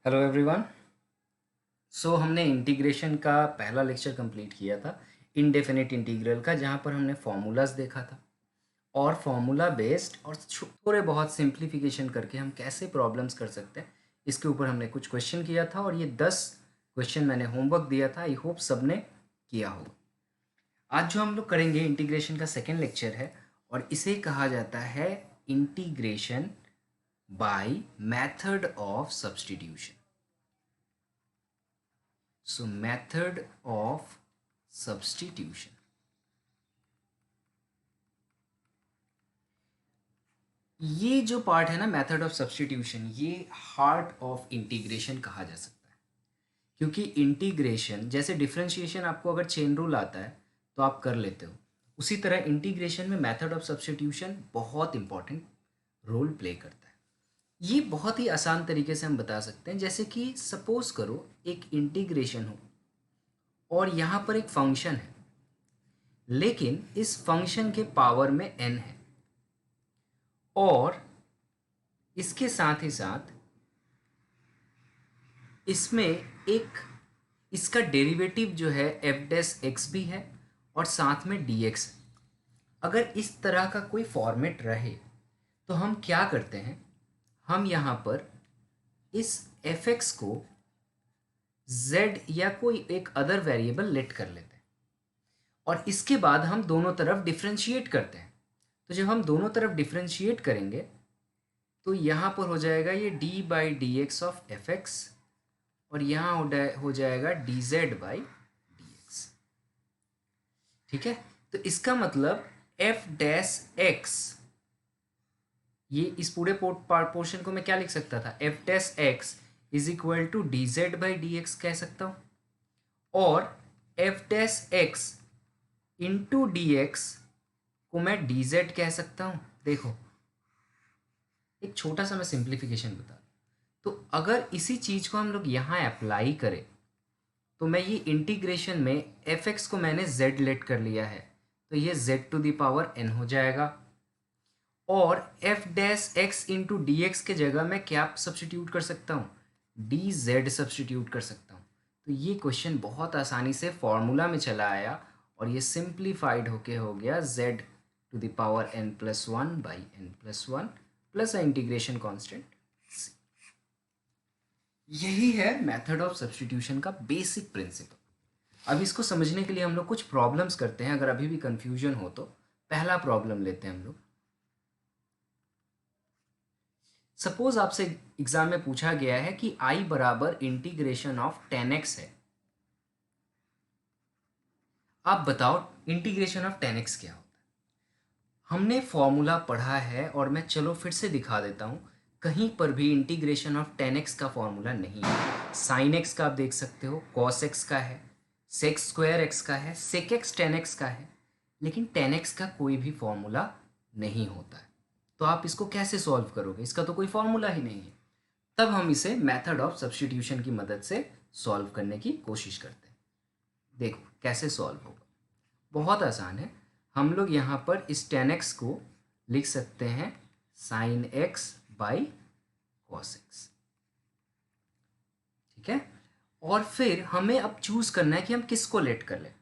Hello everyone. हमने integration का पहला लेक्चर कंप्लीट किया था इनडेफिनिट इंटीग्रल का, जहाँ पर हमने फॉर्मूलाज देखा था और फॉर्मूला बेस्ड और थोड़े बहुत सिंप्लीफिकेशन करके हम कैसे प्रॉब्लम्स कर सकते हैं इसके ऊपर हमने कुछ क्वेश्चन किया था और ये 10 क्वेश्चन मैंने होमवर्क दिया था। आई होप सबने किया होगा। आज जो हम लोग करेंगे इंटीग्रेशन का सेकेंड लेक्चर है और इसे कहा जाता है integration by method of substitution. So method of substitution। ये जो पार्ट है ना मेथड ऑफ सब्स्टिट्यूशन, ये हार्ट ऑफ इंटीग्रेशन कहा जा सकता है। क्योंकि इंटीग्रेशन जैसे डिफरेंशिएशन आपको अगर चेन रूल आता है तो आप कर लेते हो, उसी तरह इंटीग्रेशन में मेथड ऑफ सब्स्टिट्यूशन बहुत इंपॉर्टेंट रोल प्ले करता है। ये बहुत ही आसान तरीके से हम बता सकते हैं, जैसे कि सपोज करो एक इंटीग्रेशन हो और यहाँ पर एक फंक्शन है, लेकिन इस फंक्शन के पावर में n है और इसके साथ ही साथ इसमें एक इसका डेरिवेटिव जो है एफ डैश एक्स भी है और साथ में डी एक्स है। अगर इस तरह का कोई फॉर्मेट रहे तो हम क्या करते हैं, हम यहाँ पर इस एफ एक्स को z या कोई एक अदर वेरिएबल लेट कर लेते हैं और इसके बाद हम दोनों तरफ डिफ्रेंशिएट करते हैं। तो जब हम दोनों तरफ डिफ्रेंशिएट करेंगे तो यहाँ पर हो जाएगा ये d by d x of F x और यहाँ हो जाएगा D z by d x. ठीक है, तो इसका मतलब एफ डैश एक्स, ये इस पूरे पोर्शन को मैं क्या लिख सकता था, f dash x is equal to d z by d x कह सकता हूँ और f dash x into d x को मैं डी जेड कह सकता हूँ। देखो एक छोटा सा मैं सिंप्लीफिकेशन बता दूं, तो अगर इसी चीज़ को हम लोग यहाँ अप्लाई करें तो मैं ये इंटीग्रेशन में एफ एक्स को मैंने z लेट कर लिया है, तो ये z to the power n हो जाएगा और f dash x into d x के जगह मैं क्या सब्सटीट्यूट कर सकता हूँ, डी जेड सब्सटीट्यूट कर सकता हूँ। तो ये क्वेश्चन बहुत आसानी से फॉर्मूला में चला आया और ये सिंप्लीफाइड होके हो गया z to the power n plus one by n plus one plus integration constant. यही है मेथड ऑफ सब्स्टिट्यूशन का बेसिक प्रिंसिपल। अब इसको समझने के लिए हम लोग कुछ प्रॉब्लम्स करते हैं। अगर अभी भी कंफ्यूजन हो तो पहला प्रॉब्लम लेते हैं हम लोग। सपोज आपसे एग्जाम में पूछा गया है कि i बराबर इंटीग्रेशन ऑफ 10x है। आप बताओ इंटीग्रेशन ऑफ 10x क्या होता है। हमने फॉर्मूला पढ़ा है और मैं चलो फिर से दिखा देता हूँ। कहीं पर भी इंटीग्रेशन ऑफ 10x का फॉर्मूला नहीं है। साइन एक्स का आप देख सकते हो, कॉस एक्स का है, सेक स्क्वायर एक्स का है, सेक एक्स 10x का है, लेकिन 10x का कोई भी फॉर्मूला नहीं होता है। तो आप इसको कैसे सॉल्व करोगे, इसका तो कोई फॉर्मूला ही नहीं है। तब हम इसे मेथड ऑफ सब्स्टिट्यूशन की मदद से सॉल्व करने की कोशिश करते हैं। देखो कैसे सॉल्व होगा, बहुत आसान है। हम लोग यहाँ पर इस 10x को लिख सकते हैं sign x by cos x. ठीक है, और फिर हमें अब चूज करना है कि हम किसको लेट कर लें।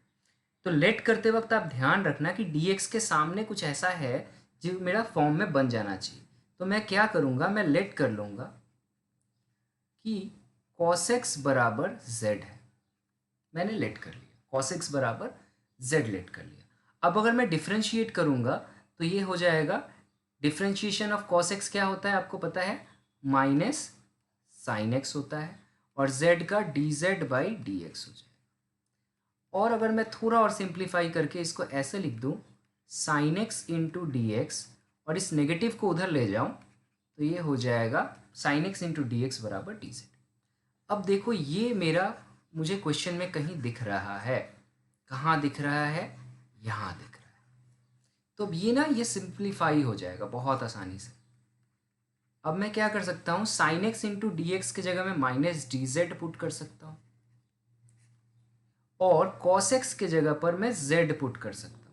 तो लेट करते वक्त आप ध्यान रखना कि dx के सामने कुछ ऐसा है जो मेरा फॉर्म में बन जाना चाहिए। तो मैं क्या करूँगा, मैं लेट कर लूँगा कि cos x बराबर z है। मैंने लेट कर लिया, cos x बराबर z लेट कर लिया। अब अगर मैं डिफ्रेंशिएट करूँगा तो ये हो जाएगा, डिफ्रेंशिएशन ऑफ cos x क्या होता है आपको पता है, माइनस साइन एक्स होता है और z का D z by d x हो जाएगा। और अगर मैं थोड़ा और सिंप्लीफाई करके इसको ऐसे लिख दूँ, sine x into d x और इस नेगेटिव को उधर ले जाऊँ तो ये हो जाएगा sine x into d x बराबर डी जेड। अब देखो ये मेरा मुझे क्वेश्चन में कहीं दिख रहा है, कहाँ दिख रहा है, यहाँ दिख रहा है। तो अब ये ना ये सिंप्लीफाई हो जाएगा बहुत आसानी से। अब मैं क्या कर सकता हूँ, sine x into d x की जगह मैं माइनस डी जेड पुट कर सकता हूँ और कॉस एक्स की जगह पर मैं z पुट कर सकता हूँ।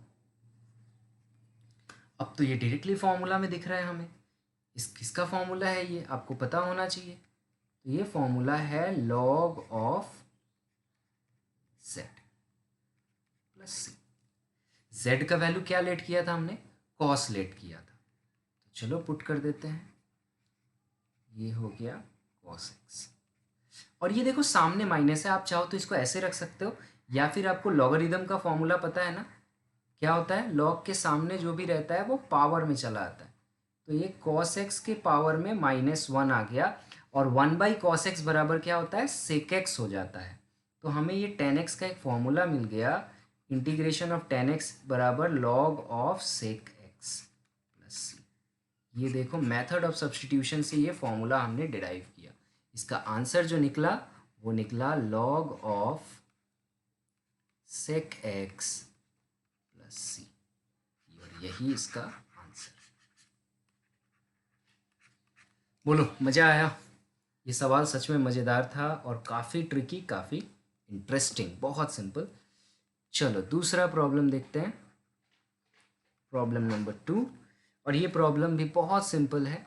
अब तो ये डायरेक्टली फॉर्मूला में दिख रहा है हमें। किसका फॉर्मूला है ये आपको पता होना चाहिए। तो ये फॉर्मूला है log of z plus c. z का वैल्यू क्या लेट किया था हमने, cos लेट किया था, तो चलो पुट कर देते हैं, ये हो गया cos x। और ये देखो सामने माइनस है, आप चाहो तो इसको ऐसे रख सकते हो, या फिर आपको लॉगरिदम का फॉर्मूला पता है ना, क्या होता है, log के सामने जो भी रहता है वो पावर में चला आता है, तो ये cos x के पावर में -1 आ गया, और 1/cos x बराबर क्या होता है, sec x हो जाता है। तो हमें ये tan x का एक फॉर्मूला मिल गया, इंटीग्रेशन ऑफ tan x बराबर log of sec x plus c. ये देखो मेथड ऑफ सब्स्टिट्यूशन से ये फॉर्मूला हमने डिराइव किया, इसका आंसर जो निकला वो निकला log of sec x plus c, और यही इसका आंसर। बोलो मज़ा आया, ये सवाल सच में मज़ेदार था और काफ़ी ट्रिकी, काफ़ी इंटरेस्टिंग, बहुत सिंपल। चलो दूसरा प्रॉब्लम देखते हैं, प्रॉब्लम नंबर 2, और ये प्रॉब्लम भी बहुत सिंपल है।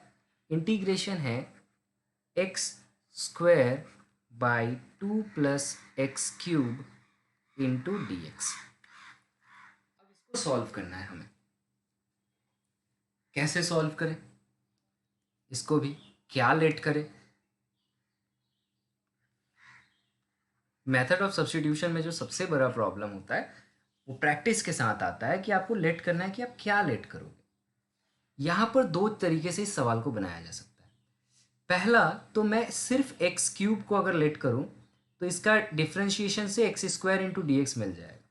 इंटीग्रेशन है x² by 2 + x³ into dx। अब इसको सॉल्व करना है हमें, कैसे सॉल्व करें, इसको भी क्या लेट करें। मेथड ऑफ सब्स्टिट्यूशन में जो सबसे बड़ा प्रॉब्लम होता है वो प्रैक्टिस के साथ आता है कि आपको लेट करना है कि आप क्या लेट करोगे। यहाँ पर दो तरीके से इस सवाल को बनाया जा सकता है। पहला तो मैं सिर्फ x³ को अगर लेट करूँ तो इसका डिफ्रेंशिएशन से x² इंटू dx मिल जाएगा,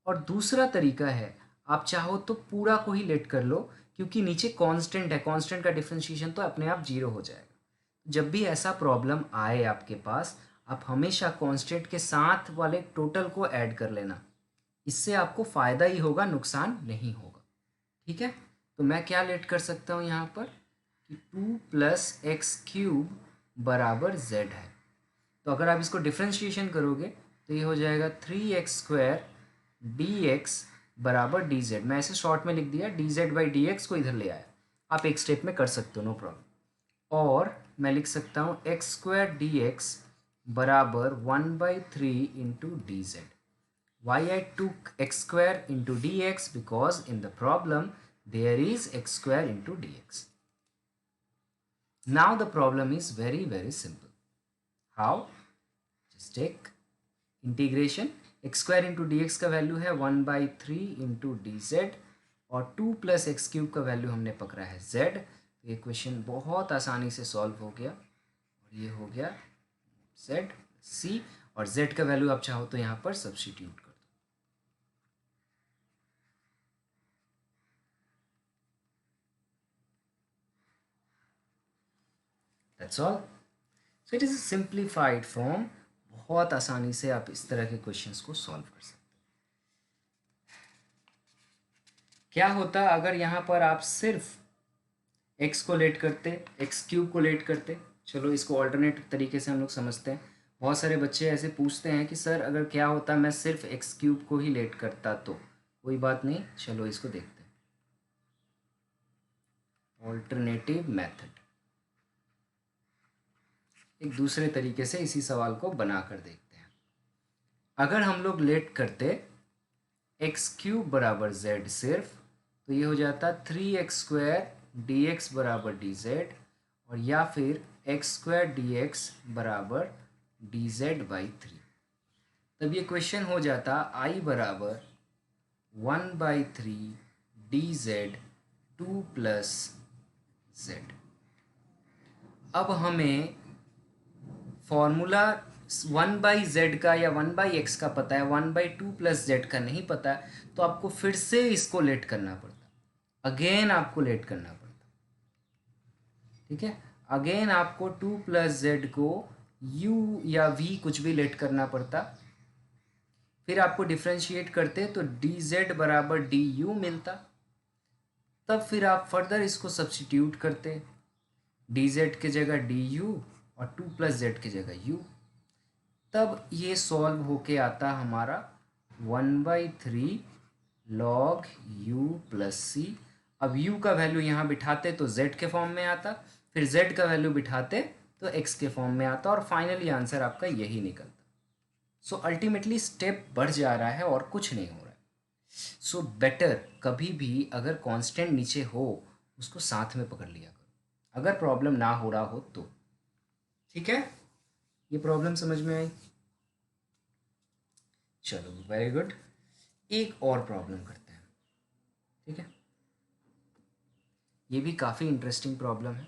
और दूसरा तरीका है आप चाहो तो पूरा को ही लेट कर लो, क्योंकि नीचे कांस्टेंट है, कांस्टेंट का डिफ्रेंशिएशन तो अपने आप 0 हो जाएगा। जब भी ऐसा प्रॉब्लम आए आपके पास, आप हमेशा कांस्टेंट के साथ वाले टोटल को ऐड कर लेना, इससे आपको फ़ायदा ही होगा, नुकसान नहीं होगा। ठीक है, तो मैं क्या लेट कर सकता हूँ यहाँ पर कि 2 + x³ बराबर z है, तो अगर आप इसको डिफ्रेंशिएशन करोगे तो ये हो जाएगा 3x² dx बराबर dz। मैं ऐसे शॉर्ट में लिख दिया, dz/dx को इधर ले आया, आप एक स्टेप में कर सकते हो, नो प्रॉब्लम। और मैं लिख सकता हूँ x² dx बराबर 1/3 into dz। Why I took x² into dx? Because in the problem there is x² into dx. Now the problem is very very simple. How? Just take integration, x² into dx का value है 1/3 into dz, और 2 + x³ का value हमने पकड़ा है z। तो ये question बहुत आसानी से सॉल्व हो गया, और ये हो गया z c, और z का वैल्यू आप चाहो तो यहाँ पर सब्स्टिट्यूट कर दो। That's all. So it is a simplified form, बहुत आसानी से आप इस तरह के क्वेश्चंस को सॉल्व कर सकते हैं। क्या होता अगर यहाँ पर आप सिर्फ x को लेट करते, x³ को लेट करते। चलो इसको ऑल्टरनेट तरीके से हम लोग समझते हैं। बहुत सारे बच्चे ऐसे पूछते हैं कि सर अगर क्या होता मैं सिर्फ x³ को ही लेट करता, तो कोई बात नहीं, चलो इसको देखते हैं। ऑल्टरनेटिव मेथड, एक दूसरे तरीके से इसी सवाल को बना कर देखते हैं। अगर हम लोग लेट करते x³ बराबर z सिर्फ, तो ये हो जाता 3x² dx बराबर dz, और या फिर x² dx बराबर dz/3। तब ये क्वेश्चन हो जाता I बराबर 1/3 dz 2 + z। अब हमें फॉर्मूला 1/z का या 1/x का पता है, 1/2 + z का नहीं पता है, तो आपको फिर से इसको लेट करना पड़ता, अगेन आपको लेट करना पड़ता। ठीक है, अगेन आपको 2 + z को u या v कुछ भी लेट करना पड़ता, फिर आपको डिफ्रेंशिएट करते तो dz बराबर du मिलता, तब फिर आप फर्दर इसको सब्स्टिट्यूट करते, dz की जगह du और 2 + z की जगह u, तब ये सॉल्व होके आता हमारा 1/3 log u + c। अब u का वैल्यू यहाँ बिठाते तो z के फॉर्म में आता, फिर z का वैल्यू बिठाते तो एक्स के फॉर्म में आता और फाइनली आंसर आपका यही निकलता। सो अल्टीमेटली स्टेप बढ़ जा रहा है और कुछ नहीं हो रहा है। सो बेटर कभी भी अगर कांस्टेंट नीचे हो उसको साथ में पकड़ लिया करो, अगर प्रॉब्लम ना हो रहा हो तो। ठीक है, ये प्रॉब्लम समझ में आई? चलो वेरी गुड, एक और प्रॉब्लम करते हैं। ठीक है, ये भी काफ़ी इंटरेस्टिंग प्रॉब्लम है।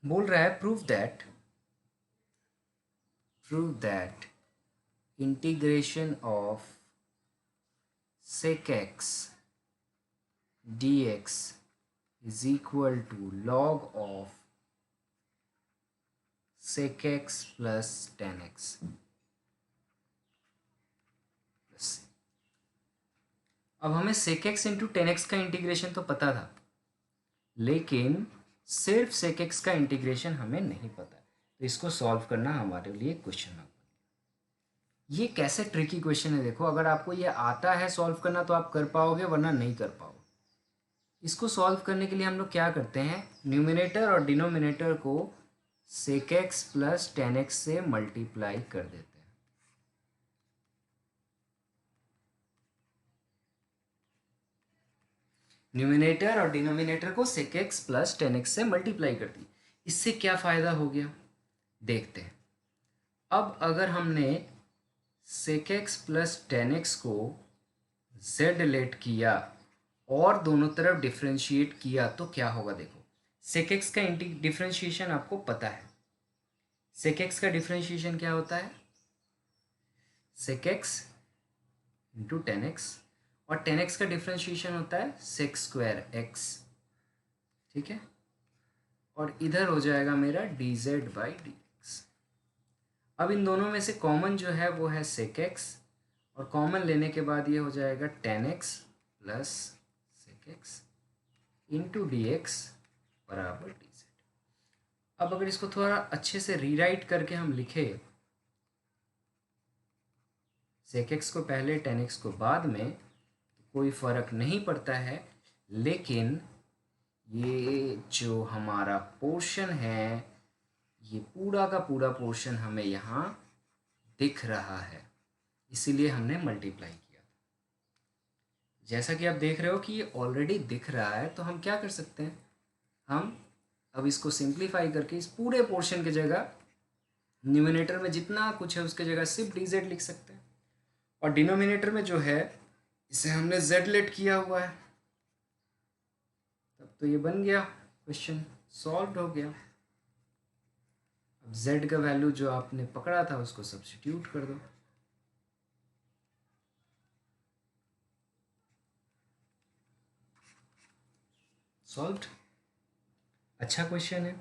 बोल रहा है prove that integration of sec x dx is equal to log of sec x plus tan x plus c। अब हमें sec x into ten x का इंटीग्रेशन तो पता था, लेकिन सिर्फ sec x का इंटीग्रेशन हमें नहीं पता, तो इसको सॉल्व करना हमारे लिए क्वेश्चन है। ये कैसे ट्रिकी क्वेश्चन है देखो, अगर आपको ये आता है सॉल्व करना तो आप कर पाओगे, वरना नहीं कर पाओगे। इसको सॉल्व करने के लिए हम लोग क्या करते हैं, न्यूमिनेटर और डिनोमिनेटर को sec x plus tan x से मल्टीप्लाई कर देते हैं। न्यूमिनेटर और डिनोमिनेटर को sec x plus tan x से मल्टीप्लाई कर दी। इससे क्या फ़ायदा हो गया देखते हैं। अब अगर हमने sec x plus tan x को z लेट किया और दोनों तरफ डिफ्रेंशिएट किया तो क्या होगा देखो। sec x का डिफ्रेंशिएशन आपको पता है, sec x का डिफ्रेंशिएशन क्या होता है, sec x into ten x, और टेन एक्स का डिफ्रेंशिएशन होता है sec स्क्वायर x। ठीक है, और इधर हो जाएगा मेरा dz बाई dx। अब इन दोनों में से कॉमन जो है वो है sec x, और कॉमन लेने के बाद ये हो जाएगा ten x plus sec x into d x बराबर dz। अब अगर इसको थोड़ा अच्छे से रीराइट करके हम लिखे, sec x को पहले टेन एक्स को बाद में, तो कोई फ़र्क नहीं पड़ता है, लेकिन ये जो हमारा पोर्शन है, ये पूरा का पूरा पोर्शन हमें यहाँ दिख रहा है, इसीलिए हमने मल्टीप्लाई किया। जैसा कि आप देख रहे हो कि ये ऑलरेडी दिख रहा है, तो हम क्या कर सकते हैं, हम अब इसको सिंप्लीफाई करके इस पूरे पोर्शन की जगह न्यूमिनेटर में जितना कुछ है उसके जगह सिर्फ dz लिख सकते हैं, और डिनोमिनेटर में जो है इसे हमने z लेट किया हुआ है, तब तो ये बन गया, क्वेश्चन सॉल्व हो गया। अब z का वैल्यू जो आपने पकड़ा था उसको सब्स्टिट्यूट कर दो, सॉल्व्ड। अच्छा क्वेश्चन है।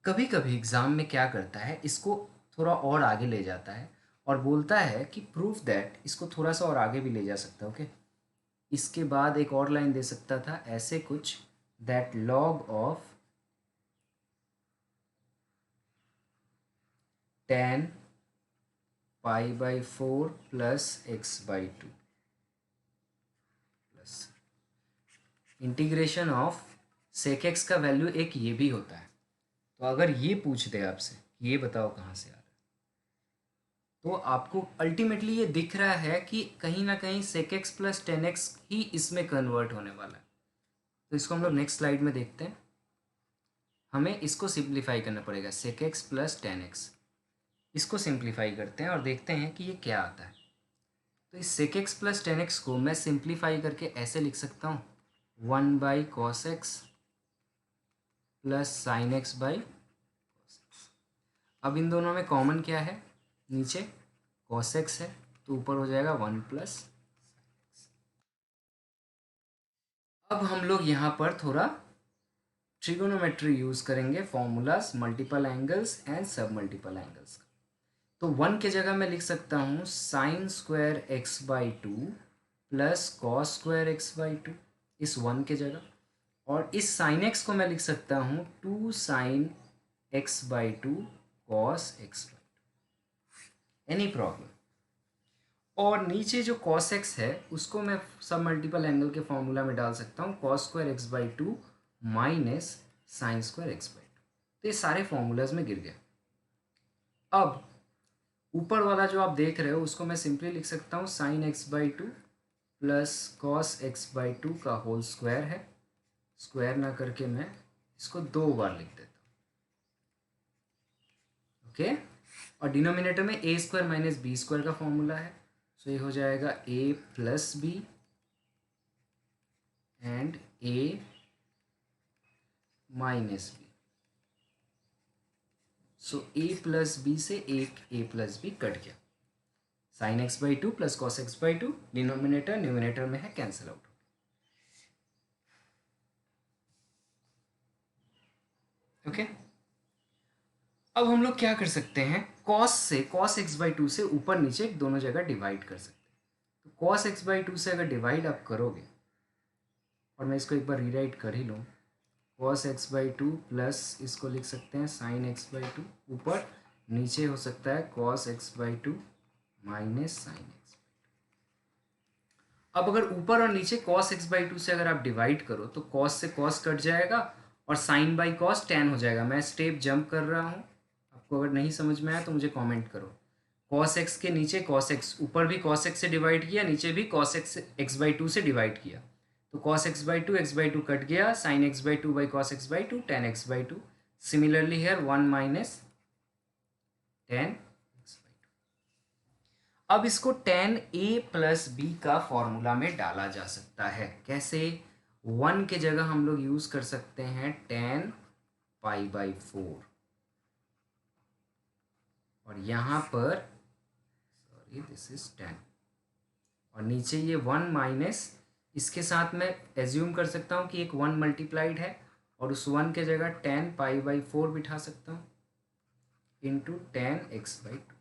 कभी कभी एग्जाम में क्या करता है, इसको थोड़ा और आगे ले जाता है और बोलता है कि प्रूफ दैट, इसको थोड़ा सा और आगे भी ले जा सकता है। ओके, इसके बाद एक और लाइन दे सकता था ऐसे कुछ, that log of tan pi by four plus x by two plus integration of sec x का वैल्यू एक ये भी होता है। तो अगर ये पूछ दे आपसे ये बताओ कहाँ से आ रहा है, तो आपको अल्टीमेटली ये दिख रहा है कि कहीं ना कहीं sec x plus tan x ही इसमें कन्वर्ट होने वाला है। तो इसको हम लोग नेक्स्ट स्लाइड में देखते हैं। हमें इसको सिंप्लीफाई करना पड़ेगा, sec x plus tan x, इसको सिंप्लीफाई करते हैं और देखते हैं कि ये क्या आता है। तो इस sec x plus tan x को मैं सिंप्लीफाई करके ऐसे लिख सकता हूँ, one by cos x plus sine x by cos x. अब इन दोनों में कॉमन क्या है, नीचे कॉस एक्स है, तो ऊपर हो जाएगा वन प्लस। अब हम लोग यहाँ पर थोड़ा ट्रिगोनोमेट्री यूज़ करेंगे, फॉर्मूलाज मल्टीपल एंगल्स एंड सब मल्टीपल एंगल्स का। तो वन के जगह मैं लिख सकता हूँ sine square x by two plus cos square x by to, इस वन के जगह, और इस साइन एक्स को मैं लिख सकता हूँ two sine x by two cos x by two. Any problem? और नीचे जो cos x है उसको मैं सब मल्टीपल एंगल के फॉर्मूला में डाल सकता हूँ, cos square x by to minus sine square x by to. तो ये सारे फॉर्मूलाज में गिर गया। अब ऊपर वाला जो आप देख रहे हो उसको मैं सिंपली लिख सकता हूँ sign x by two plus cos x by to का होल स्क्वायर है, स्क्वायर ना करके मैं इसको 2 बार लिख देता हूँ। ओके, और डिनोमिनेटर में a square minus b square का फॉर्मूला है, सो ये हो जाएगा a plus b and a minus b. So a plus b से एक ए प्लस बी कट गया, sin x by two plus cos x by two, denominator numerator में है कैंसिल आउट। ओके, अब हम लोग क्या कर सकते हैं, cos एक्स बाई टू से ऊपर नीचे दोनों जगह डिवाइड कर सकते हैं। तो cos एक्स बाई टू से अगर डिवाइड आप करोगे, और मैं इसको एक बार रीराइट कर ही लूँ, cos x by two plus इसको लिख सकते हैं साइन एक्स बाई टू, ऊपर नीचे हो सकता है cos x by to minus sine x. अब अगर ऊपर और नीचे cos एक्स बाई टू से अगर आप डिवाइड करो तो cos से cos कट जाएगा और साइन बाई cos tan हो जाएगा। मैं स्टेप जंप कर रहा हूँ, आपको अगर नहीं समझ में आया तो मुझे कमेंट करो। cos x के नीचे cos x, ऊपर भी cos x से डिवाइड किया, नीचे भी cos x x by two से डिवाइड किया, तो cos x by two cut गया, sin x by two by cos x by two, tan x by two. Similarly here 1 minus tan x by two. अब इसको tan a plus b का formula में डाला जा सकता है। कैसे? 1 के जगह हम लोग यूज कर सकते हैं tan पाई बाई 4, और यहाँ पर सॉरी दिस इज 10, और नीचे ये 1 माइनस, इसके साथ मैं एज्यूम कर सकता हूँ कि एक 1 मल्टीप्लाइड है, और उस 1 के जगह tan पाई बाई 4 बिठा सकता हूँ into tan x by to.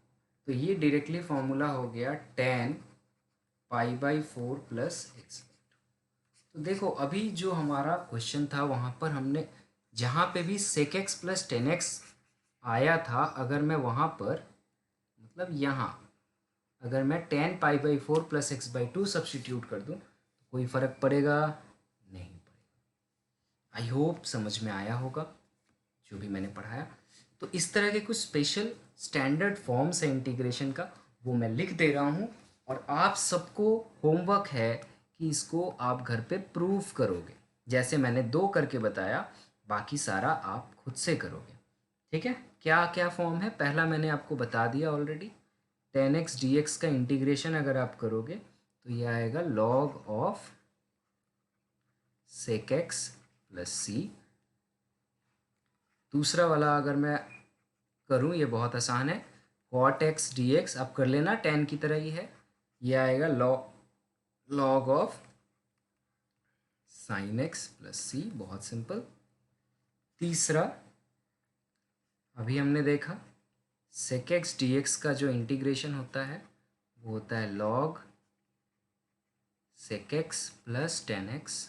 तो ये डायरेक्टली फॉर्मूला हो गया tan pi by 4 plus x by to. तो देखो अभी जो हमारा क्वेश्चन था वहाँ पर हमने जहाँ पे भी sec x plus tan x आया था, अगर मैं वहाँ पर मतलब यहाँ अगर मैं tan pi by 4 plus x by to substitute कर दूँ तो कोई फ़र्क पड़ेगा? नहीं पड़ेगा। आई होप समझ में आया होगा जो भी मैंने पढ़ाया। तो इस तरह के कुछ स्पेशल स्टैंडर्ड फॉर्म्स है इंटीग्रेशन का, वो मैं लिख दे रहा हूँ, और आप सबको होमवर्क है कि इसको आप घर पे प्रूफ करोगे। जैसे मैंने 2 करके बताया, बाकी सारा आप खुद से करोगे। ठीक है, क्या क्या फॉर्म है? पहला मैंने आपको बता दिया ऑलरेडी, tan x dx का इंटीग्रेशन अगर आप करोगे तो ये आएगा log of sec x plus c. दूसरा वाला अगर मैं करूँ, ये बहुत आसान है, cot x dx आप कर लेना, tan की तरह ही है, ये आएगा log of sin x plus c, बहुत सिंपल। तीसरा अभी हमने देखा sec x dx का जो इंटीग्रेशन होता है वो होता है log sec x plus tan x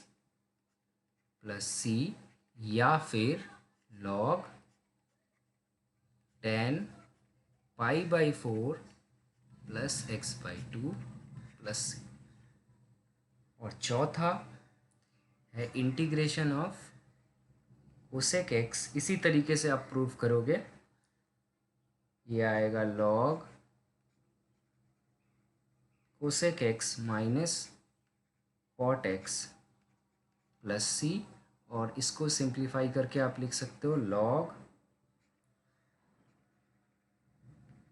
plus c, या फिर log tan pi by 4 plus x by two plus c. और चौथा है इंटीग्रेशन ऑफ कोसेक एक्स, इसी तरीके से आप प्रूव करोगे, ये आएगा log cosec x minus cot x plus c, और इसको सिंप्लीफाई करके आप लिख सकते हो log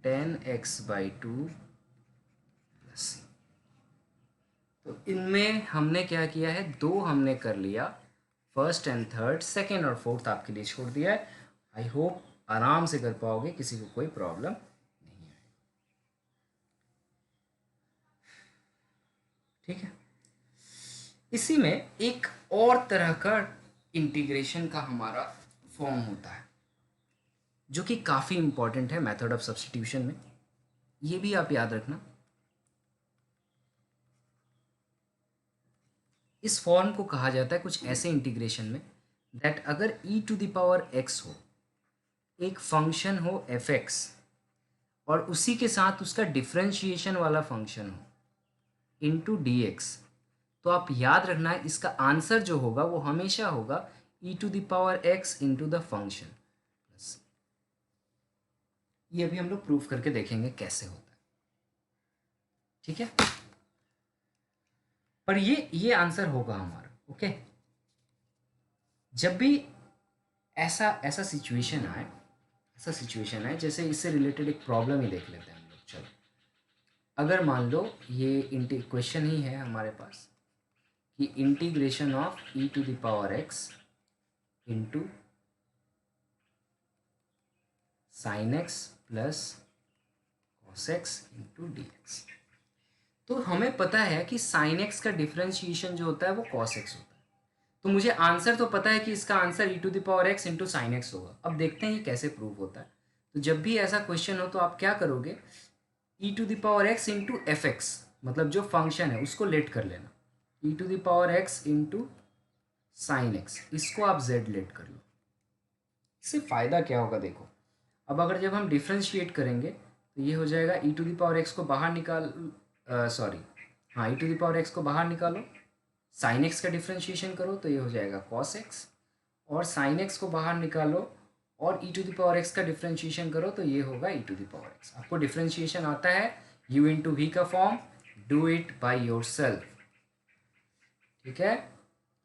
tan x by two plus c. तो इनमें हमने क्या किया है, 2 हमने कर लिया, फर्स्ट एंड थर्ड, सेकेंड और फोर्थ आपके लिए छोड़ दिया है। आई होप आराम से कर पाओगे, किसी को कोई प्रॉब्लम नहीं है। ठीक है, इसी में एक और तरह का इंटीग्रेशन का हमारा फॉर्म होता है जो कि काफ़ी इंपॉर्टेंट है मेथड ऑफ सब्स्टिट्यूशन में, ये भी आप याद रखना। इस फॉर्म को कहा जाता है कुछ ऐसे इंटीग्रेशन में दैट अगर e to the power x हो, एक फंक्शन हो f(x) और उसी के साथ उसका डिफरेंशिएशन वाला फंक्शन हो इनटू डी एक्स, तो आप याद रखना है इसका आंसर जो होगा वो हमेशा होगा e to the power x into the function plus. ये अभी हम लोग प्रूफ करके देखेंगे कैसे होता है, ठीक है। पर ये आंसर होगा हमारा, ओके। जब भी ऐसा ऐसा सिचुएशन आए, ऐसा सिचुएशन है, जैसे इससे रिलेटेड एक प्रॉब्लम ही देख लेते हैं हम लोग। चलो, अगर मान लो ये क्वेश्चन ही है हमारे पास कि integration of e to the power x into sign x plus cos x into d x. तो हमें पता है कि साइन एक्स का डिफरेंशिएशन जो होता है वो कॉस एक्स होता है। तो मुझे आंसर तो पता है कि इसका answer e to the power x into sign x होगा। अब देखते हैं ये कैसे प्रूव होता है। तो जब भी ऐसा क्वेश्चन हो तो आप क्या करोगे, e to the power x into f x, मतलब जो फंक्शन है उसको लेट कर लेना, e to the power x into sign x, इसको आप जेड लेट कर लो। इससे फ़ायदा क्या होगा देखो, अब अगर जब हम डिफ्रेंशिएट करेंगे तो ये हो जाएगा e to the power x को बाहर निकाल, सॉरी, हाँ, ई टू द पावर एक्स को बाहर निकालो, साइन एक्स का डिफ्रेंशिएशन करो तो ये हो जाएगा कॉस एक्स, और साइन एक्स को बाहर निकालो और e to the power x का डिफ्रेंशिएशन करो तो ये होगा e to the power x. आपको डिफ्रेंशिएशन आता है यू इंटू वी का form, do it by your self, ठीक है।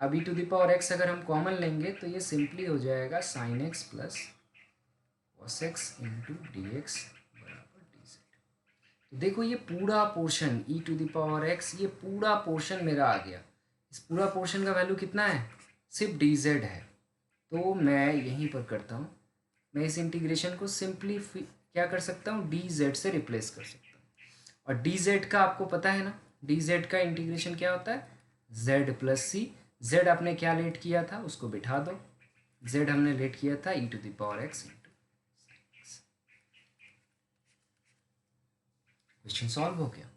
अब ई टू द पावर एक्स अगर हम कॉमन लेंगे तो ये सिंपली हो जाएगा sign x plus cos x into d x बराबर डी जेड। तो देखो ये पूरा portion e to the power x, ये पूरा पोर्शन मेरा आ गया। इस पूरा पोर्शन का वैल्यू कितना है, सिर्फ डी जेड है। तो मैं यहीं पर करता हूँ, मैं इस इंटीग्रेशन को सिंपली क्या कर सकता हूँ, डी जेड से रिप्लेस कर सकता हूँ। और डी जेड का आपको पता है ना, डी जेड का इंटीग्रेशन क्या होता है, जेड प्लस सी। जेड आपने क्या लेट किया था उसको बिठा दो, जेड हमने लेट किया था e to the power x into. Question solve हो गया।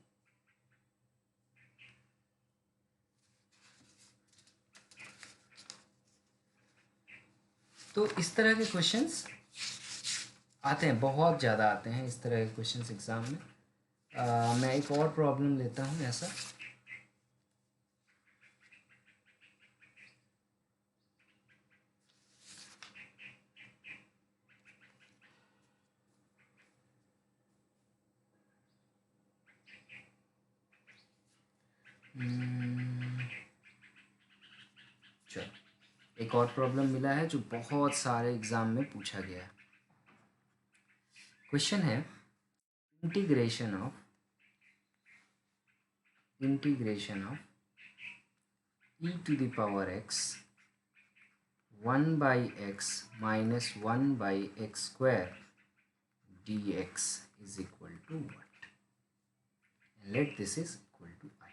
तो इस तरह के क्वेश्चंस आते हैं, बहुत ज़्यादा आते हैं इस तरह के क्वेश्चंस एग्ज़ाम में। मैं एक और प्रॉब्लम लेता हूँ ऐसा। चलो, एक और प्रॉब्लम मिला है जो बहुत सारे एग्ज़ाम में पूछा गया है। क्वेश्चन है integration of e to the power x 1/x minus 1/x square dx is equal to what? And let this is equal to I.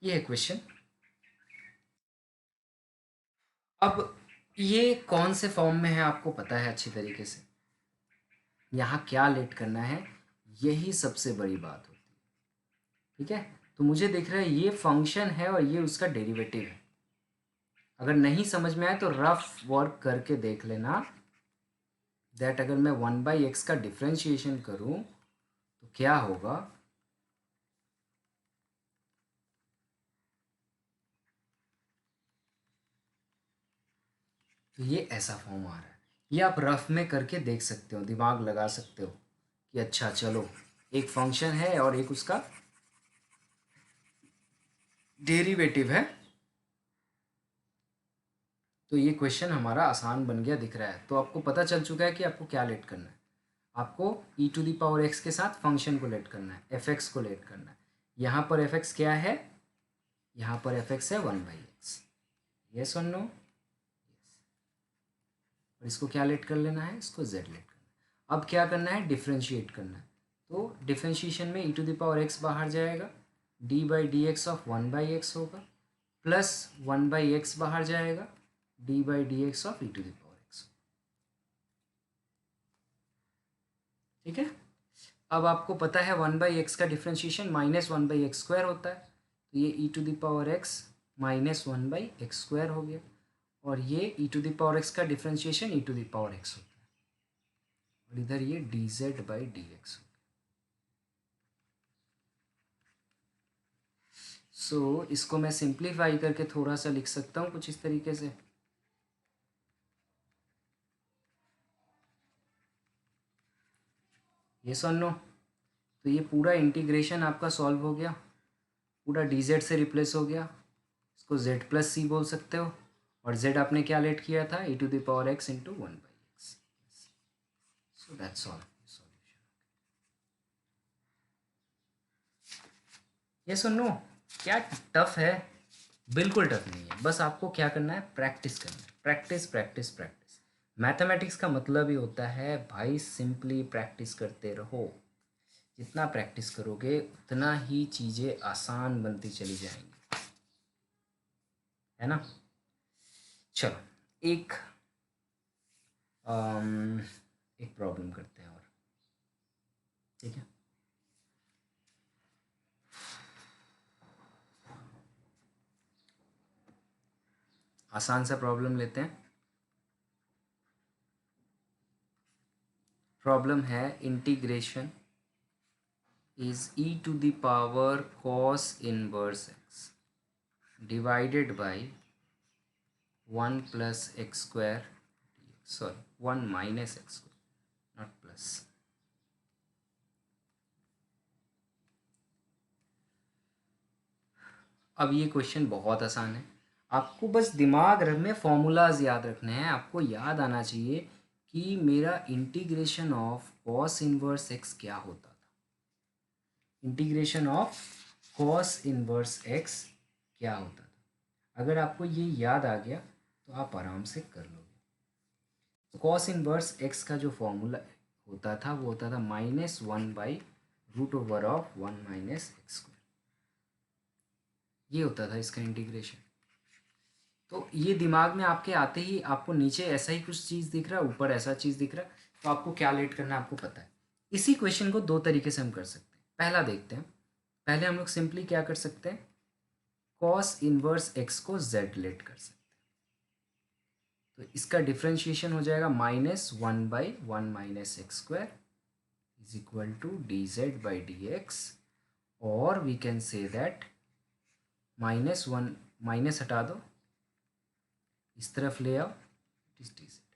ये है क्वेश्चन। अब ये कौन से फॉर्म में है आपको पता है अच्छी तरीके से, यहाँ क्या लेट करना है, यही सबसे बड़ी बात होती है, ठीक है। तो मुझे दिख रहा है ये फंक्शन है और ये उसका डेरिवेटिव है। अगर नहीं समझ में आए तो रफ वर्क करके देख लेना, दैट अगर मैं 1/x का डिफ्रेंशिएशन करूं तो क्या होगा, तो ये ऐसा फॉर्म आ रहा है। ये आप रफ में करके देख सकते हो, दिमाग लगा सकते हो कि अच्छा चलो एक फंक्शन है और एक उसका डेरिवेटिव है, तो ये क्वेश्चन हमारा आसान बन गया दिख रहा है। तो आपको पता चल चुका है कि आपको क्या लेट करना है। आपको ई टू द पावर एक्स के साथ फंक्शन को लेट करना है, एफ एक्स को लेट करना है। यहाँ पर एफ एक्स क्या है, यहाँ पर एफ एक्स है 1/x, यस और नो, और इसको क्या लेट कर लेना है, इसको z लेट करना है। अब क्या करना है, डिफ्रेंशिएट करना है। तो डिफ्रेंशिएशन में e to the power x बाहर जाएगा, d/dx ऑफ 1/x होगा, प्लस 1/x बाहर जाएगा, d/dx of e to the power x, ठीक है। अब आपको पता है 1/x का डिफ्रेंशिएशन -1/x² होता है, तो ये e to the power x -1/x² हो गया, और ये e to the power x का differentiation e to the power x होता है। और इधर ये d z by d x. So इसको मैं सिंप्लीफाई करके थोड़ा सा लिख सकता हूँ कुछ इस तरीके से। ये सुन लो, तो ये पूरा इंटीग्रेशन आपका सॉल्व हो गया, पूरा डी जेड से रिप्लेस हो गया। इसको जेड प्लस सी बोल सकते हो, और जेड आपने क्या लेट किया था, e to the power x into 1/x। So that's all solution. ये सुनो, क्या टफ है? बिल्कुल टफ नहीं है, बस आपको क्या करना है, प्रैक्टिस करना है। Practice practice practice. मैथमेटिक्स का मतलब ही होता है भाई सिंपली प्रैक्टिस करते रहो। जितना प्रैक्टिस करोगे उतना ही चीज़ें आसान बनती चली जाएंगी, है ना। चलो एक एक प्रॉब्लम करते हैं और, ठीक है। आसान सा प्रॉब्लम लेते हैं। प्रॉब्लम है integration is e to the power cos inverse x divided by 1 plus x square, sorry 1 minus x square, not plus. अब ये क्वेश्चन बहुत आसान है, आपको बस दिमाग में फॉर्मूलाज याद रखने हैं। आपको याद आना चाहिए कि मेरा integration of cos inverse x क्या होता था। Integration of cos inverse x क्या होता था। अगर आपको ये याद आ गया तो आप आराम से कर लोगे। तो कॉस इनवर्स एक्स का जो फॉर्मूला होता था वो होता था -1/√(1 - x²। ये होता था इसका इंटीग्रेशन। तो ये दिमाग में आपके आते ही आपको नीचे ऐसा ही कुछ चीज़ दिख रहा है, ऊपर ऐसा चीज़ दिख रहा है, तो आपको क्या लेट करना है आपको पता है। इसी क्वेश्चन को दो तरीके से हम कर सकते हैं। पहला देखते हैं। पहले हम लोग सिंपली क्या कर सकते हैं, कॉस इनवर्स एक्स को जेड लेट कर सकते हैं। तो इसका डिफ्रेंशिएशन हो जाएगा -1/1 - x² is equal to d z by d x. और we can say that -1 minus हटा दो, इस तरफ ले आओ, इट इज डी जेड।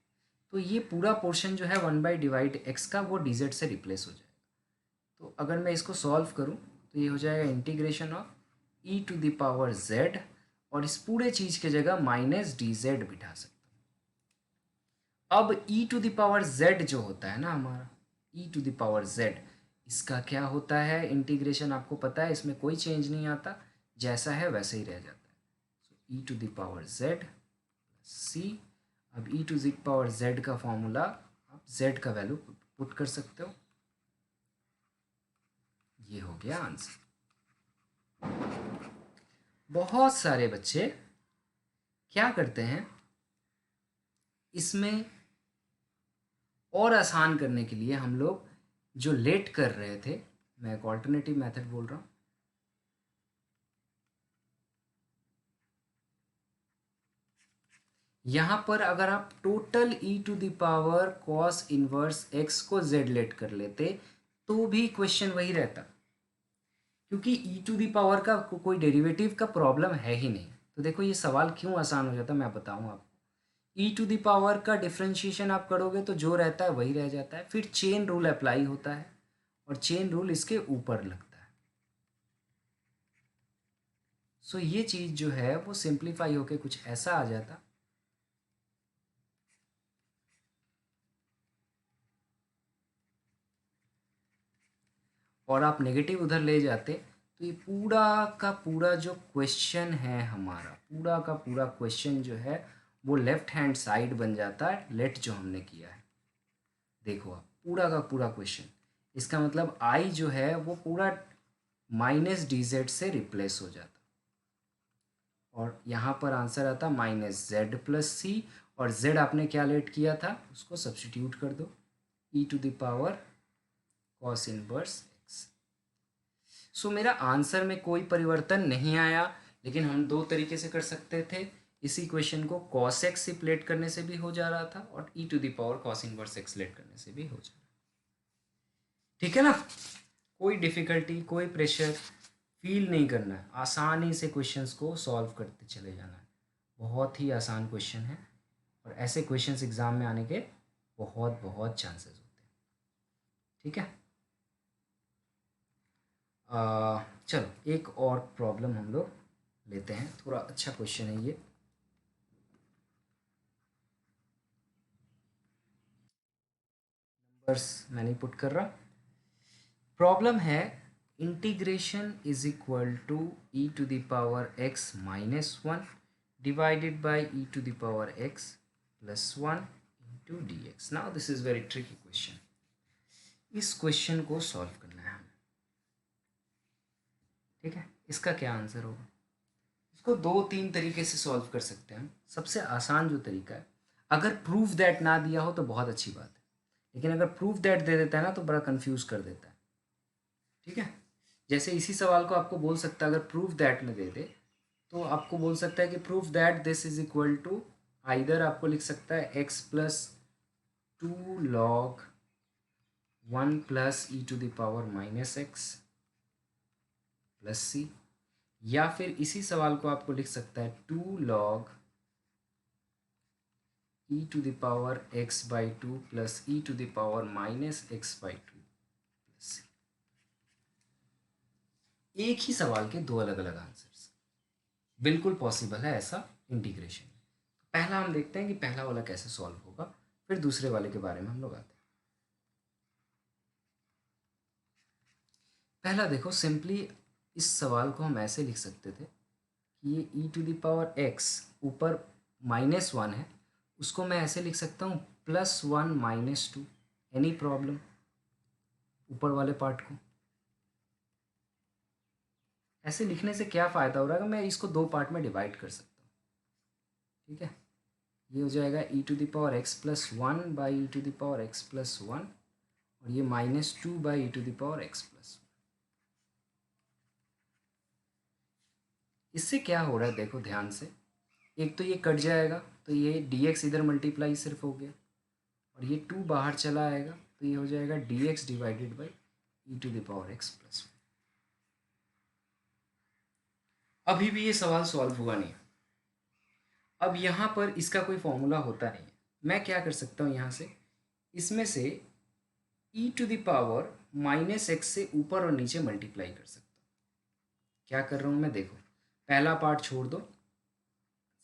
तो ये पूरा पोर्शन जो है 1/डिवाइड x का वो डी जेड से रिप्लेस हो जाएगा। तो अगर मैं इसको सॉल्व करूँ तो ये हो जाएगा integration of e to the power z, और इस पूरे चीज़ के जगह -dz बिठा सकता हूँ। अब e to the power z जो होता है ना हमारा, e to the power z, इसका क्या होता है इंटीग्रेशन आपको पता है, इसमें कोई चेंज नहीं आता, जैसा है वैसे ही रह जाता है। So e to the power z c। अब e to the power z का फॉर्मूला आप z का वैल्यू पुट कर सकते हो। ये हो गया आंसर। बहुत सारे बच्चे क्या करते हैं, इसमें और आसान करने के लिए हम लोग जो लेट कर रहे थे, मैं एक ऑल्टरनेटिव मेथड बोल रहा हूँ। यहाँ पर अगर आप total e to the power cos inverse x को z लेट कर लेते तो भी क्वेश्चन वही रहता, क्योंकि e टू द पावर का कोई डेरिवेटिव का प्रॉब्लम है ही नहीं। तो देखो ये सवाल क्यों आसान हो जाता है, मैं बताऊँ आपको। e टू द पावर का डिफ्रेंशिएशन आप करोगे तो जो रहता है वही रह जाता है, फिर चेन रूल अप्लाई होता है, और चेन रूल इसके ऊपर लगता है। सो ये चीज़ जो है वो सिंप्लीफाई होके कुछ ऐसा आ जाता। और आप नेगेटिव उधर ले जाते तो ये पूरा का पूरा जो क्वेश्चन है हमारा, पूरा का पूरा क्वेश्चन जो है वो लेफ्ट हैंड साइड बन जाता है, लेट जो हमने किया है। देखो आप पूरा का पूरा क्वेश्चन, इसका मतलब आई जो है वो पूरा -dz से रिप्लेस हो जाता, और यहाँ पर आंसर आता -z+c, और z आपने क्या लेट किया था उसको सब्सटीट्यूट कर दो, e to the power cos inverse x। So मेरा आंसर में कोई परिवर्तन नहीं आया, लेकिन हम दो तरीके से कर सकते थे। इसी क्वेश्चन को cos x से प्लेट करने से भी हो जा रहा था, और e to the power cos inverse x let करने से भी हो जा रहा था। ठीक है ना। कोई डिफ़िकल्टी, कोई प्रेशर फील नहीं करना है, आसानी से क्वेश्चंस को सॉल्व करते चले जाना है। बहुत ही आसान क्वेश्चन है और ऐसे क्वेश्चंस एग्ज़ाम में आने के बहुत बहुत चांसेस होते हैं। ठीक है। चलो एक और प्रॉब्लम हम लोग लेते हैं, थोड़ा अच्छा क्वेश्चन है ये। नंबर्स मैं नहीं पुट कर रहा। प्रॉब्लम है integration is equal to e to the power x minus one divided by e to the power x plus one into d x. Now this is very tricky question. इस question को solve करना है हमें। ठीक है, इसका क्या answer होगा? इसको दो तीन तरीके से सॉल्व कर सकते हैं हम। सबसे आसान जो तरीका है, अगर प्रूफ दैट ना दिया हो तो बहुत अच्छी बात है, लेकिन अगर प्रूफ दैट दे देता है ना तो बड़ा कंफ्यूज कर देता है। ठीक है, जैसे इसी सवाल को आपको बोल सकता है, अगर प्रूफ दैट में दे दे तो आपको बोल सकता है कि proof that this is equal to, either आपको लिख सकता है x plus two log one plus e to the power minus x plus c, या फिर इसी सवाल को आपको लिख सकता है two log e to the power x by two plus e to the power minus x by two plus c. एक ही सवाल के दो अलग अलग आंसर्स, बिल्कुल पॉसिबल है ऐसा इंटीग्रेशन। पहला हम देखते हैं कि पहला वाला कैसे सॉल्व होगा, फिर दूसरे वाले के बारे में हम लोग आते हैं। पहला देखो, सिंपली इस सवाल को हम ऐसे लिख सकते थे कि ये e to the power x ऊपर माइनस वन है, उसको मैं ऐसे लिख सकता हूँ plus one minus two. Any problem ऊपर वाले पार्ट को ऐसे लिखने से क्या फ़ायदा हो रहा है? मैं इसको दो पार्ट में डिवाइड कर सकता हूँ। ठीक है, ये हो जाएगा e to the power x plus one by e to the power x plus one, और ये minus two by e to the power x plus. इससे क्या हो रहा है देखो ध्यान से, एक तो ये कट जाएगा तो ये डी एक्स इधर मल्टीप्लाई सिर्फ हो गया, और ये टू बाहर चला आएगा तो ये हो जाएगा d x divided by e to the power x plus. अभी भी ये सवाल सॉल्व हुआ नहीं। अब यहाँ पर इसका कोई फॉर्मूला होता नहीं है। मैं क्या कर सकता हूँ यहाँ से, इसमें से e to the power minus x से ऊपर और नीचे मल्टीप्लाई कर सकता हूँ। क्या कर रहा हूँ मैं देखो, पहला पार्ट छोड़ दो,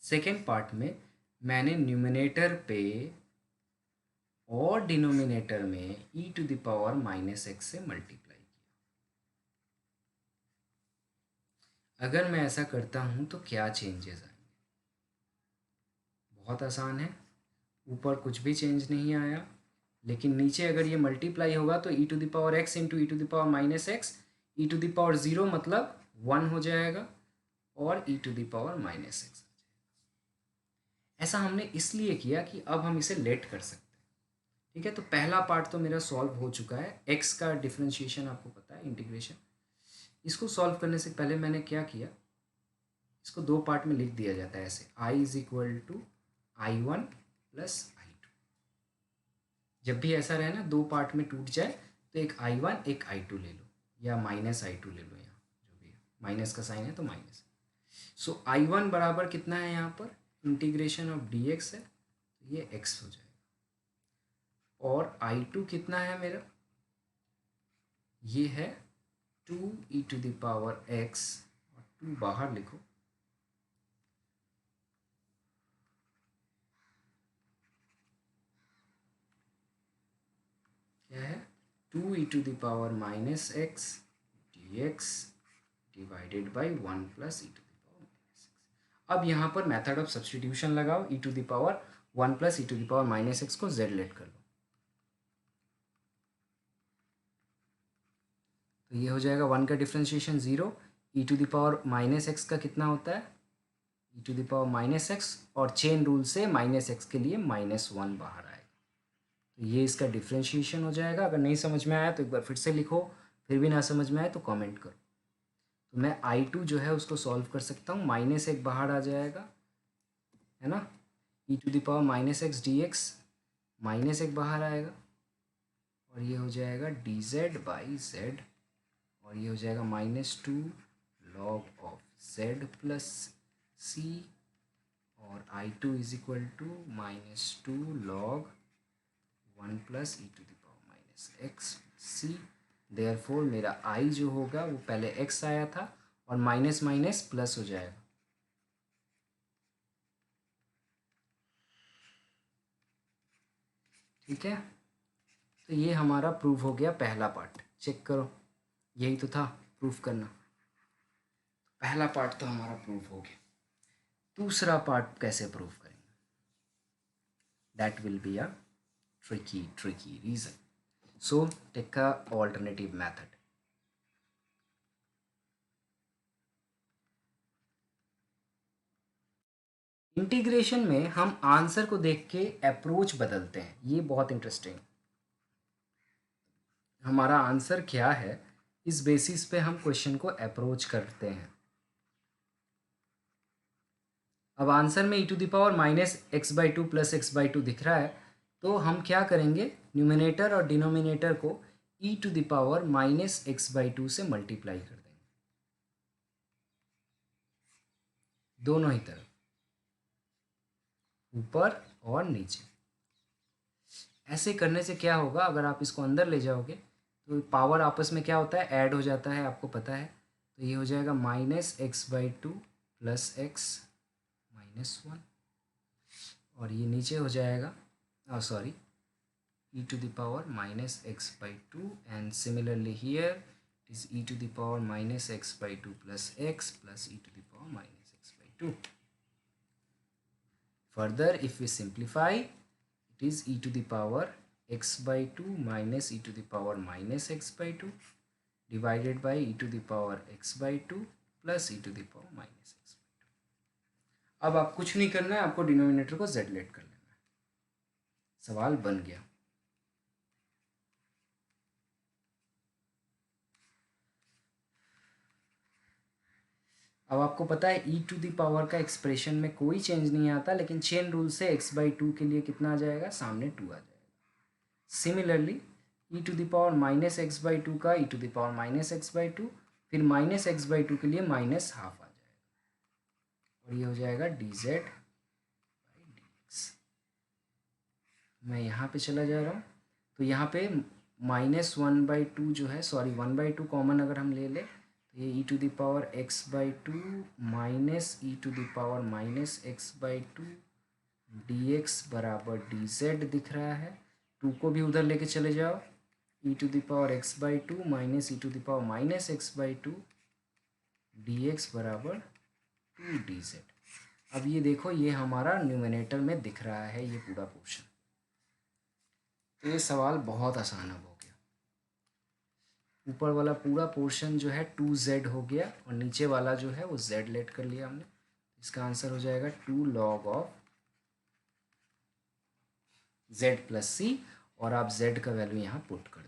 सेकेंड पार्ट में मैंने न्यूमिनेटर पे और डिनोमिनेटर में e to the power minus x से मल्टीप्लाई किया। अगर मैं ऐसा करता हूँ तो क्या चेंजेस आएंगे? बहुत आसान है, ऊपर कुछ भी चेंज नहीं आया, लेकिन नीचे अगर ये मल्टीप्लाई होगा तो e to the power x into e to the power minus x, e to the power zero मतलब वन हो जाएगा, और e to the power minus x. ऐसा हमने इसलिए किया कि अब हम इसे लेट कर सकते हैं। ठीक है, तो पहला पार्ट तो मेरा सॉल्व हो चुका है। एक्स का डिफ्रेंशिएशन आपको पता है, इंटीग्रेशन। इसको सॉल्व करने से पहले मैंने क्या किया, इसको दो पार्ट में लिख दिया जाता है ऐसे, I is equal to I one plus I two. जब भी ऐसा रहे ना दो पार्ट में टूट जाए तो एक आई वन एक आई टू ले लो, या माइनस आई टू ले लो, यहाँ जो भी है माइनस का साइन है तो माइनस। सो आई वन बराबर कितना है यहाँ पर, इंटीग्रेशन ऑफ डी एक्स है तो ये एक्स हो जाएगा, और आई टू कितना है मेरा, ये है two e to the power x, और टू बाहर लिखो, क्या है, two e to the power minus x d x divided by one plus e to the power minus x. अब यहाँ पर मेथड ऑफ सब्सटीट्यूशन लगाओ, e to the power one plus e to the power minus x को z let कर लो, तो ये हो जाएगा वन का differentiation zero, e to the power minus x का कितना होता है, e to the power minus x, और चेन रूल से माइनस एक्स के लिए माइनस वन बाहर आएगा, तो ये इसका डिफ्रेंशिएशन हो जाएगा। अगर नहीं समझ में आया तो एक बार फिर से लिखो, फिर भी ना समझ में आए तो कमेंट करो। तो मैं आई टू जो है उसको सॉल्व कर सकता हूँ, माइनस एक बाहर आ जाएगा, है ना, e to the power minus x d x, minus एक बाहर आएगा, और ये हो जाएगा dz/z, और ये हो जाएगा -2 log of z plus c, और I2 is equal to -2 log 1 plus e⁻x c। Therefore मेरा I जो होगा वो पहले x आया था और माइनस माइनस प्लस हो जाएगा। ठीक है, तो ये हमारा प्रूफ हो गया पहला पार्ट। चेक करो, यही तो था प्रूफ करना। पहला पार्ट तो हमारा प्रूफ हो गया। दूसरा पार्ट कैसे प्रूफ करेंगे, that will be a tricky reason. So take a alternative method. Integration में हम आंसर को देख के अप्रोच बदलते हैं, ये बहुत इंटरेस्टिंग। हमारा आंसर क्या है, इस बेसिस पे हम क्वेश्चन को अप्रोच करते हैं। अब आंसर में e⁻−x/2 प्लस x/2 दिख रहा है, तो हम क्या करेंगे, न्यूमिनेटर और डिनोमिनेटर को e⁻−x/2 से मल्टीप्लाई कर देंगे, दोनों ही तरफ, ऊपर और नीचे। ऐसे करने से क्या होगा, अगर आप इसको अंदर ले जाओगे तो पावर आपस में क्या होता है, ऐड हो जाता है, आपको पता है। तो ये हो जाएगा -x/2 प्लस x -1, और ये नीचे हो जाएगा sorry e⁻−x/2, and similarly here is e⁻−x/2 plus x plus e⁻−x/2। Further, if we simplify, it is e⁻x/2 minus e⁻−x/2 divided by e⁻x/2 plus e⁻−x/2। अब आप कुछ नहीं करना है, आपको डिनोमिनेटर को z लेट कर लेना है। सवाल बन गया। अब आपको पता है e⁻ का एक्सप्रेशन में कोई चेंज नहीं आता, लेकिन चेन रूल से x/2 के लिए कितना आ जाएगा, सामने 2 आ जाएगा। सिमिलरली e⁻−x/2 का e⁻−x/2, फिर -x/2 के लिए -12 आ जाएगा, और ये हो जाएगा dz/dx। मैं यहाँ पे चला जा रहा हूँ, तो यहाँ पे -1/2 जो है, सॉरी 1/2 कॉमन अगर हम ले लें, तो ये e⁻x/2 माइनस e⁻−x/2 dx बराबर dz दिख रहा है। 2 को भी उधर लेके चले जाओ, e⁻x/2 माइनस e⁻−x/2 dx बराबर 2dz। अब ये देखो, ये हमारा न्यूमिनेटर में दिख रहा है ये पूरा पोर्शन। तो ये सवाल बहुत आसान हो गया। ऊपर वाला पूरा पोर्शन जो है 2z हो गया, और नीचे वाला जो है वो z लेट कर लिया हमने। इसका आंसर हो जाएगा 2 log of z plus c, और आप z का वैल्यू यहाँ पुट कर दो।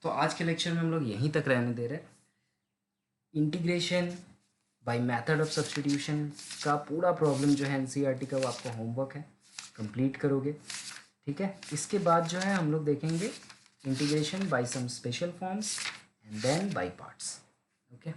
तो आज के लेक्चर में हम लोग यहीं तक रहने दे रहे हैं। Integration by method of substitution का पूरा प्रॉब्लम जो है एनसीईआरटी का, वो आपका होमवर्क है, कंप्लीट करोगे। ठीक है, इसके बाद जो है हम लोग देखेंगे integration by some special forms and then by parts. Okay.